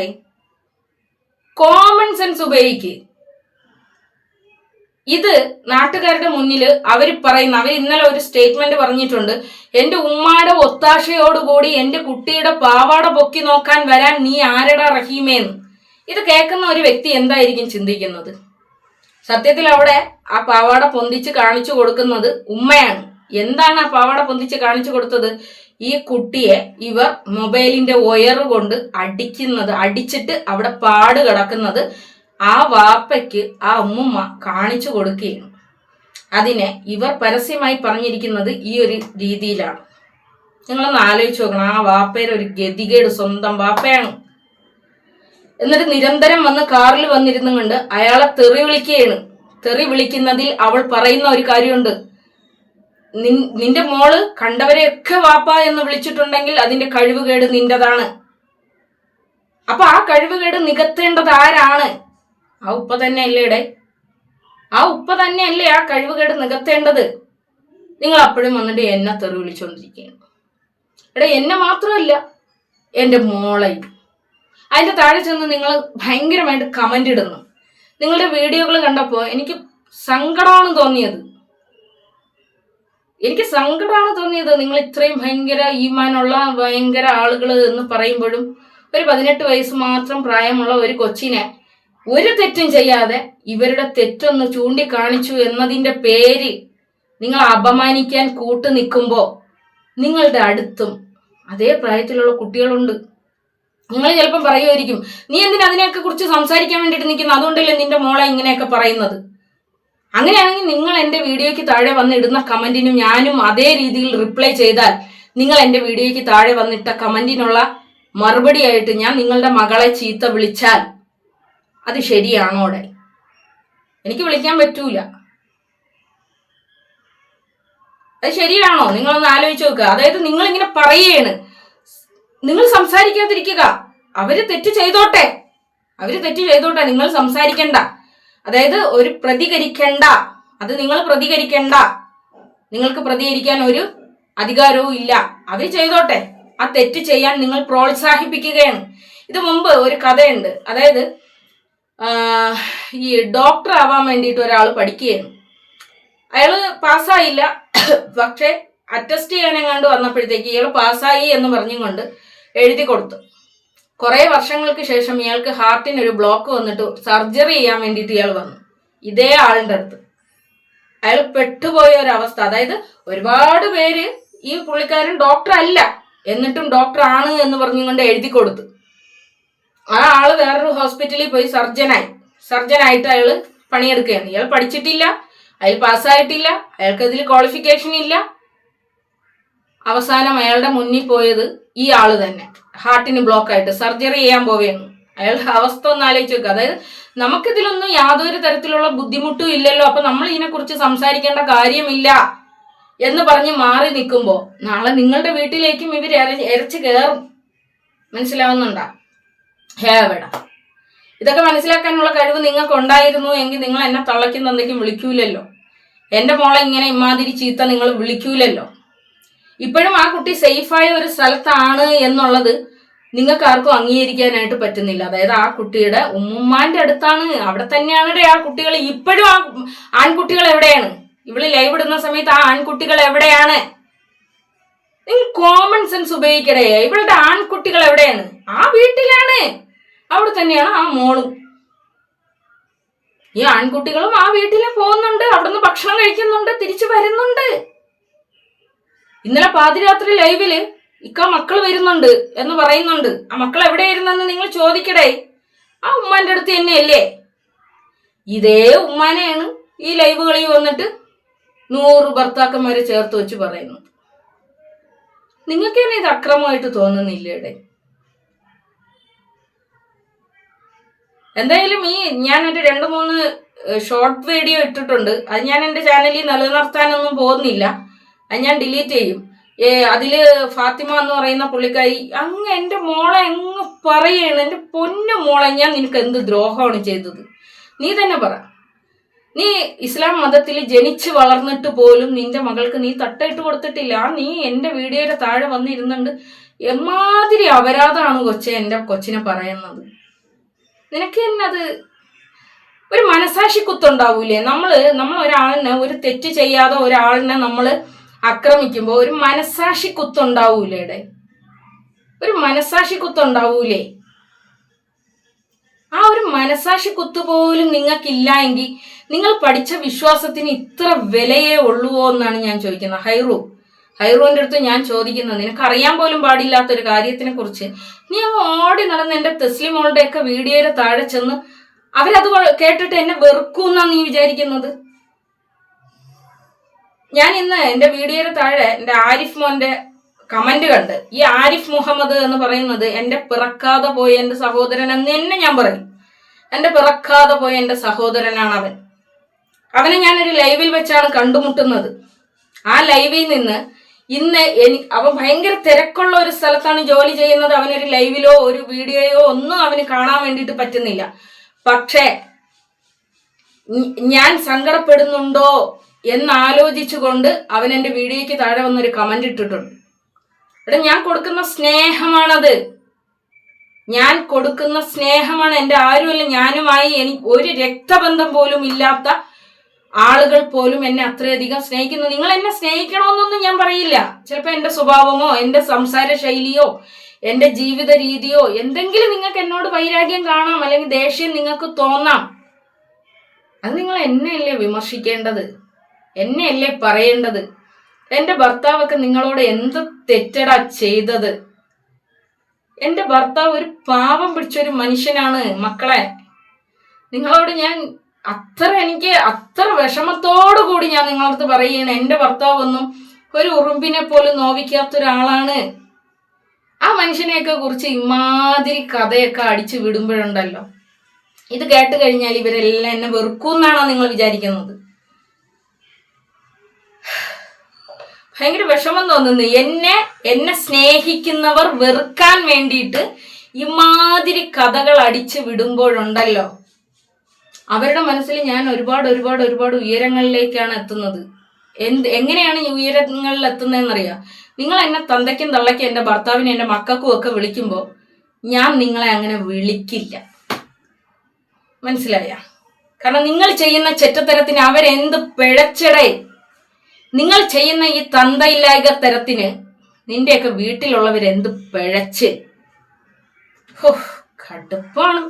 Common sense ഉപയോഗിക്ക്. ഇത് നാട്ടുകാരുടെ മുന്നിൽ അവർ ഇന്നലെ ഒരു സ്റ്റേറ്റ്മെന്റ് പറഞ്ഞിട്ടുണ്ട്, എന്റെ ഉമ്മാടെ ഒത്താശയോടുകൂടി എന്റെ കുട്ടിയുടെ പാവാട പൊക്കി നോക്കാൻ വരാൻ നീ ആരടാ റഹീമേന്ന്. ഇത് കേൾക്കുന്ന ഒരു വ്യക്തി എന്തായിരിക്കും ചിന്തിക്കുന്നത്? സത്യത്തിൽ അവിടെ ആ പാവാട പൊന്തിച്ച് കാണിച്ചു കൊടുക്കുന്നത് ഉമ്മയാണ്. എന്താണ് ആ പാവാട പൊന്തിച്ച് കാണിച്ചു കൊടുത്തത്? ഈ കുട്ടിയെ ഇവർ മൊബൈലിന്റെ ഒയർ കൊണ്ട് അടിച്ചിട്ട് അവിടെ പാട് കിടക്കുന്നത് ആ വാപ്പയ്ക്ക് ആ ഉമ്മുമ്മ കാണിച്ചു കൊടുക്കുകയാണ്. അതിനെ ഇവർ പരസ്യമായി പറഞ്ഞിരിക്കുന്നത് ഈ ഒരു രീതിയിലാണ്. നിങ്ങളൊന്ന് ആലോചിച്ച് നോക്കണം. ആ വാപ്പയുടെ ഒരു ഗതികേട്, സ്വന്തം വാപ്പയാണ്. എന്നിട്ട് നിരന്തരം വന്ന് കാറിൽ വന്നിരുന്നും കൊണ്ട് അയാളെ തെറി വിളിക്കുകയാണ്. തെറി വിളിക്കുന്നതിൽ അവൾ പറയുന്ന ഒരു കാര്യമുണ്ട്, നിന്റെ മോള് കണ്ടവരെയൊക്കെ വാപ്പ എന്ന് വിളിച്ചിട്ടുണ്ടെങ്കിൽ അതിന്റെ കഴിവുകേട് നിന്റേതാണ്. അപ്പൊ ആ കഴിവുകേട് നികത്തേണ്ടത് ആരാണ്? ആ ഉപ്പ തന്നെ അല്ലേടെ. ആ ഉപ്പ തന്നെയല്ലേ ആ കഴിവുകേട് നികത്തേണ്ടത്. നിങ്ങൾ അപ്പോഴും വന്നിട്ട് എന്നെ തെറി വിളിച്ചുകൊണ്ടിരിക്കുകയാണ്. എന്നെ മാത്രമല്ല, എൻ്റെ മോളെയും. അതിന്റെ താഴെ ചെന്ന് നിങ്ങൾ ഭയങ്കരമായിട്ട് കമന്റ് ഇടുന്നു. നിങ്ങളുടെ വീഡിയോകൾ കണ്ടപ്പോൾ എനിക്ക് സങ്കടമാണ് തോന്നിയത്. നിങ്ങൾ ഇത്രയും ഭയങ്കര ഈമാനുള്ള ഭയങ്കര ആളുകൾ എന്ന് പറയുമ്പോഴും ഒരു 18 വയസ്സ് മാത്രം പ്രായമുള്ള ഒരു കൊച്ചിനെ ഒരു തെറ്റും ചെയ്യാതെ ഇവരുടെ തെറ്റൊന്ന് ചൂണ്ടിക്കാണിച്ചു എന്നതിൻ്റെ പേര് നിങ്ങൾ അപമാനിക്കാൻ കൂട്ടു നിൽക്കുമ്പോൾ നിങ്ങളുടെ അടുത്തും അതേ പ്രായത്തിലുള്ള കുട്ടികളുണ്ട്. നിങ്ങൾ ചിലപ്പം പറയുമായിരിക്കും, നീ എന്തിനാ അതിനെയൊക്കെ കുറിച്ച് സംസാരിക്കാൻ വേണ്ടിയിട്ട് നിൽക്കുന്നത്, അതുകൊണ്ടല്ലേ നിന്റെ മോളെ ഇങ്ങനെയൊക്കെ പറയുന്നത്. അങ്ങനെയാണെങ്കിൽ നിങ്ങൾ എൻ്റെ വീഡിയോയ്ക്ക് താഴെ വന്നിടുന്ന കമന്റിനും ഞാനും അതേ രീതിയിൽ റിപ്ലൈ ചെയ്താൽ, നിങ്ങൾ എൻ്റെ വീഡിയോയ്ക്ക് താഴെ വന്നിട്ട കമന്റിനുള്ള മറുപടിയായിട്ട് ഞാൻ നിങ്ങളുടെ മകളെ ചീത്ത വിളിച്ചാൽ അത് ശരിയാണോടെ? എനിക്ക് വിളിക്കാൻ പറ്റൂല. അത് ശരിയാണോ? നിങ്ങളൊന്ന് ആലോചിച്ച് നോക്കുക. അതായത് നിങ്ങൾ ഇങ്ങനെ പറയുകയാണ്, നിങ്ങൾ സംസാരിക്കാതിരിക്കുക. അവര് തെറ്റ് ചെയ്തോട്ടെ, നിങ്ങൾ സംസാരിക്കണ്ട. അതായത് ഒരു പ്രതികരിക്കണ്ട, അത് നിങ്ങൾ പ്രതികരിക്കണ്ട. നിങ്ങൾക്ക് പ്രതികരിക്കാൻ ഒരു അധികാരവും ഇല്ല. അവര് ചെയ്തോട്ടെ. ആ തെറ്റ് ചെയ്യാൻ നിങ്ങൾ പ്രോത്സാഹിപ്പിക്കുകയാണ്. ഇത് മുമ്പ് ഒരു കഥയുണ്ട്. അതായത് ഈ ഡോക്ടർ ആവാൻ വേണ്ടിയിട്ട് ഒരാൾ പഠിക്കുകയാണ്. അയാൾ പാസ്സായില്ല, പക്ഷെ അറ്റസ്റ്റ് ചെയ്യാനെങ്ങാണ്ട് വന്നപ്പോഴത്തേക്ക് ഇയാൾ പാസ്സായി എന്ന് പറഞ്ഞും കൊണ്ട് എഴുതി കൊടുത്തു. കുറേ വർഷങ്ങൾക്ക് ശേഷം ഇയാൾക്ക് ഹാർട്ടിനൊരു ബ്ലോക്ക് വന്നിട്ട് സർജറി ചെയ്യാൻ വേണ്ടിയിട്ട് ഇയാൾ വന്നു ഇതേ ആളിൻ്റെ അടുത്ത്. അയാൾ പെട്ടുപോയ ഒരവസ്ഥ. അതായത് ഒരുപാട് പേര് ഈ പുള്ളിക്കാരൻ ഡോക്ടർ അല്ല എന്നിട്ടും ഡോക്ടർ ആണ് എന്ന് പറഞ്ഞുകൊണ്ട് എഴുതി കൊടുത്തു. ആ ആള് വേറൊരു ഹോസ്പിറ്റലിൽ പോയി സർജനായിട്ട് അയാൾ പണിയെടുക്കുകയാണ്. ഇയാൾ പഠിച്ചിട്ടില്ല, അയാൾ പാസ്സായിട്ടില്ല, അയാൾക്ക് അതിൽ ക്വാളിഫിക്കേഷൻ ഇല്ല. അവസാനം അയാളുടെ മുന്നിൽ പോയത് ഈ ആള് തന്നെ, ഹാർട്ടിന് ബ്ലോക്കായിട്ട് സർജറി ചെയ്യാൻ പോവുകയാണ്. അയാളുടെ അവസ്ഥ ഒന്ന് ആലോചിച്ച് വെക്കുക. അതായത് നമുക്കിതിലൊന്നും യാതൊരു തരത്തിലുള്ള ബുദ്ധിമുട്ടും ഇല്ലല്ലോ, അപ്പൊ നമ്മൾ ഇതിനെക്കുറിച്ച് സംസാരിക്കേണ്ട കാര്യമില്ല എന്ന് പറഞ്ഞ് മാറി നിൽക്കുമ്പോൾ നാളെ നിങ്ങളുടെ വീട്ടിലേക്കും ഇവർ ഇരച്ച് കയറും. മനസ്സിലാവുന്നുണ്ടാ? ഹേവട. ഇതൊക്കെ മനസ്സിലാക്കാനുള്ള കഴിവ് നിങ്ങൾക്ക് ഉണ്ടായിരുന്നു എങ്കിൽ നിങ്ങൾ എന്നെ തള്ളയ്ക്കുന്ന എന്തെങ്കിലും വിളിക്കൂലല്ലോ. എൻ്റെ മോളെ ഇങ്ങനെ ഇമാതിരി ചീത്ത നിങ്ങൾ വിളിക്കൂലല്ലോ. ഇപ്പോഴും ആ കുട്ടി സേഫായ ഒരു സ്ഥലത്താണ് എന്നുള്ളത് നിങ്ങൾക്ക് ആർക്കും അംഗീകരിക്കാനായിട്ട് പറ്റുന്നില്ല. അതായത് ആ കുട്ടിയുടെ ഉമ്മാന്റെ അടുത്താണ്, അവിടെ തന്നെയാണ് ആ കുട്ടികൾ. ഇപ്പോഴും ആ ആൺകുട്ടികൾ എവിടെയാണ്? ഇവള് ലൈവ് ഇടുന്ന സമയത്ത് ആ ആൺകുട്ടികൾ എവിടെയാണ്? നിങ്ങൾ കോമൺ സെൻസ് ഉപയോഗിക്കടേ. ഇവളുടെ ആൺകുട്ടികൾ എവിടെയാണ്? ആ വീട്ടിലാണ്, അവിടെ തന്നെയാണ് ആ മോളും. ഈ ആൺകുട്ടികളും ആ വീട്ടിൽ പോകുന്നുണ്ട്, അവിടുന്ന് ഭക്ഷണം കഴിക്കുന്നുണ്ട്, തിരിച്ചു വരുന്നുണ്ട്. ഇന്നലെ പാതിരാത്രി ലൈവില് ഇക്ക മക്കൾ വരുന്നുണ്ട് എന്ന് പറയുന്നുണ്ട്. ആ മക്കൾ എവിടെയായിരുന്നെന്ന് നിങ്ങൾ ചോദിക്കടേ. ആ ഉമ്മാന്റെ അടുത്ത് തന്നെയല്ലേ? ഇതേ ഉമ്മാനെയാണ് ഈ ലൈവുകളിൽ വന്നിട്ട് 100 ഭർത്താക്കന്മാരെ ചേർത്ത് വെച്ച് പറയുന്നത്. നിങ്ങൾക്ക് തന്നെ ഇത് അക്രമമായിട്ട് തോന്നുന്നില്ലേടെ? എന്തായാലും ഞാൻ ഒരു 2-3 ഷോർട്ട് വീഡിയോ ഇട്ടിട്ടുണ്ട്. അത് ഞാൻ എൻ്റെ ചാനലിൽ നിലനിർത്താനൊന്നും പോകുന്നില്ല, അത് ഞാൻ ഡിലീറ്റ് ചെയ്യും. അതില് ഫാത്തിമ എന്ന് പറയുന്ന പുള്ളിക്കാരി അങ്ങ് എൻ്റെ മോളെ അങ്ങ് പറയാണ്, എൻ്റെ പൊന്നു മോളെ ഞാൻ നിനക്ക് എന്ത് ദ്രോഹമാണ് ചെയ്തത്? നീ തന്നെ പറ. നീ ഇസ്ലാം മതത്തിൽ ജനിച്ച് വളർന്നിട്ട് പോലും നിന്റെ മകൾക്ക് നീ തട്ടയിട്ട് കൊടുത്തിട്ടില്ല. നീ എൻ്റെ വീഡിയോയുടെ താഴെ വന്നിരുന്നുണ്ട് എമ്മാതിരി അപരാധമാണ് കൊച്ചെ എൻ്റെ കൊച്ചിനെ പറയുന്നത്. നിനക്ക് തന്നെ അത് ഒരു മനസാക്ഷി കുത്തുണ്ടാവൂലേ? നമ്മൾ ഒരാളിനെ ഒരു തെറ്റ് ചെയ്യാതെ ഒരാളിനെ നമ്മൾ ആക്രമിക്കുമ്പോൾ ഒരു മനസാക്ഷി കുത്തുണ്ടാവൂലേടെ? ഒരു മനസാക്ഷി കുത്തുണ്ടാവൂലേ? ആ ഒരു മനസാക്ഷി കുത്ത് പോലും നിങ്ങൾക്കില്ല എങ്കിൽ നിങ്ങൾ പഠിച്ച വിശ്വാസത്തിന് ഇത്ര വിലയേ ഉള്ളുവോ എന്നാണ് ഞാൻ ചോദിക്കുന്നത്. ഹൈറുവിൻ്റെ അടുത്ത് ഞാൻ ചോദിക്കുന്നത്, നിനക്കറിയാൻ പോലും പാടില്ലാത്തൊരു കാര്യത്തിനെ കുറിച്ച് നീ അങ്ങ് ഓടി നടന്ന് എൻ്റെ തെസ്ലിമോളുടെ ഒക്കെ വീഡിയോയുടെ താഴെ ചെന്ന് അവരത് കേട്ടിട്ട് എന്നെ വെറുക്കൂന്നാണ് നീ വിചാരിക്കുന്നത്? ഞാൻ ഇന്ന് എൻ്റെ വീഡിയോയുടെ താഴെ എൻ്റെ ആരിഫ് മോന്റെ കമന്റ് കണ്ട്, ഈ ആരിഫ് മുഹമ്മദ് എന്ന് പറയുന്നത് എൻ്റെ പിറക്കാതെ പോയ എൻ്റെ സഹോദരൻ എന്ന് തന്നെ ഞാൻ പറയും. എൻ്റെ പിറക്കാതെ പോയ എൻ്റെ സഹോദരനാണ് അവൻ. അവനെ ഞാനൊരു ലൈവിൽ വെച്ചാണ് കണ്ടുമുട്ടുന്നത്. ആ ലൈവിൽ നിന്ന് ഇന്ന് അവൻ ഭയങ്കര തിരക്കുള്ള ഒരു സ്ഥലത്താണ് ജോലി ചെയ്യുന്നത്. അവനൊരു ലൈവിലോ ഒരു വീഡിയോയോ ഒന്നും അവന് കാണാൻ വേണ്ടിയിട്ട് പറ്റുന്നില്ല. പക്ഷേ ഞാൻ സങ്കടപ്പെടുന്നുണ്ടോ എന്നാലോചിച്ചുകൊണ്ട് അവൻ എൻ്റെ വീഡിയോയ്ക്ക് താഴെ വന്നൊരു കമന്റ് ഇട്ടിട്ടുണ്ട്. എടാ, ഞാൻ കൊടുക്കുന്ന സ്നേഹമാണത്. ഞാൻ കൊടുക്കുന്ന സ്നേഹമാണ്. എൻ്റെ ആരുമല്ല, ഞാനുമായി എനിക്ക് ഒരു രക്തബന്ധം പോലും ഇല്ലാത്ത ആളുകൾ പോലും എന്നെ അത്രയധികം സ്നേഹിക്കുന്നു. നിങ്ങൾ എന്നെ സ്നേഹിക്കണമെന്നൊന്നും ഞാൻ പറയില്ല. ചിലപ്പോൾ എൻ്റെ സ്വഭാവമോ എൻ്റെ സംസാര ശൈലിയോ എൻ്റെ ജീവിത രീതിയോ എന്തെങ്കിലും നിങ്ങൾക്ക് എന്നോട് വൈരാഗ്യം കാണാം, അല്ലെങ്കിൽ ദേഷ്യം നിങ്ങൾക്ക് തോന്നാം. അത് നിങ്ങൾ എന്നെയല്ലേ വിമർശിക്കേണ്ടത്, എന്നെയല്ലേ പറയേണ്ടത്. എൻ്റെ ഭർത്താവൊക്കെ നിങ്ങളോട് എന്ത് തെറ്റടാ ചെയ്തത്? എൻ്റെ ഭർത്താവ് ഒരു പാവം പിടിച്ചൊരു മനുഷ്യനാണ് മക്കളെ. നിങ്ങളോട് ഞാൻ എനിക്ക് അത്ര വിഷമത്തോടു കൂടി ഞാൻ നിങ്ങളടുത്ത് പറയുകയാണ്, എൻ്റെ ഭർത്താവ് ഒന്നും ഒരു ഉറുമ്പിനെ പോലും നോവിക്കാത്ത ഒരാളാണ്. ആ മനുഷ്യനെയൊക്കെ കുറിച്ച് ഇമാതിരി കഥയൊക്കെ അടിച്ചു വിടുമ്പോഴുണ്ടല്ലോ, ഇത് കേട്ട് കഴിഞ്ഞാൽ ഇവരെല്ലാം എന്നെ വെറുക്കൂന്നാണോ നിങ്ങൾ വിചാരിക്കുന്നത്? ഭയങ്കര വിഷമം തോന്നുന്നു. എന്നെ സ്നേഹിക്കുന്നവർ വെറുക്കാൻ വേണ്ടിയിട്ട് ഇമാതിരി കഥകൾ അടിച്ചു വിടുമ്പോഴുണ്ടല്ലോ, അവരുടെ മനസ്സിൽ ഞാൻ ഒരുപാട് ഉയരങ്ങളിലേക്കാണ് എത്തുന്നത്. എങ്ങനെയാണ് ഈ ഉയരങ്ങളിൽ എത്തുന്നതെന്നറിയാം. നിങ്ങൾ എന്നെ തന്തയ്ക്കും തള്ളയ്ക്കും എൻ്റെ ഭർത്താവിനും എൻ്റെ മക്കൾക്കും ഒക്കെ വിളിക്കുമ്പോൾ ഞാൻ നിങ്ങളെ അങ്ങനെ വിളിക്കില്ല. മനസ്സിലായ? കാരണം നിങ്ങൾ ചെയ്യുന്ന ചെറ്റത്തരത്തിന് അവരെന്ത് പിഴച്ചടേ. നിങ്ങൾ ചെയ്യുന്ന ഈ തന്തയില്ലായ്ക തരത്തിന് നിന്റെയൊക്കെ വീട്ടിലുള്ളവരെന്ത് പിഴച്ച്. കടുപ്പാണ്.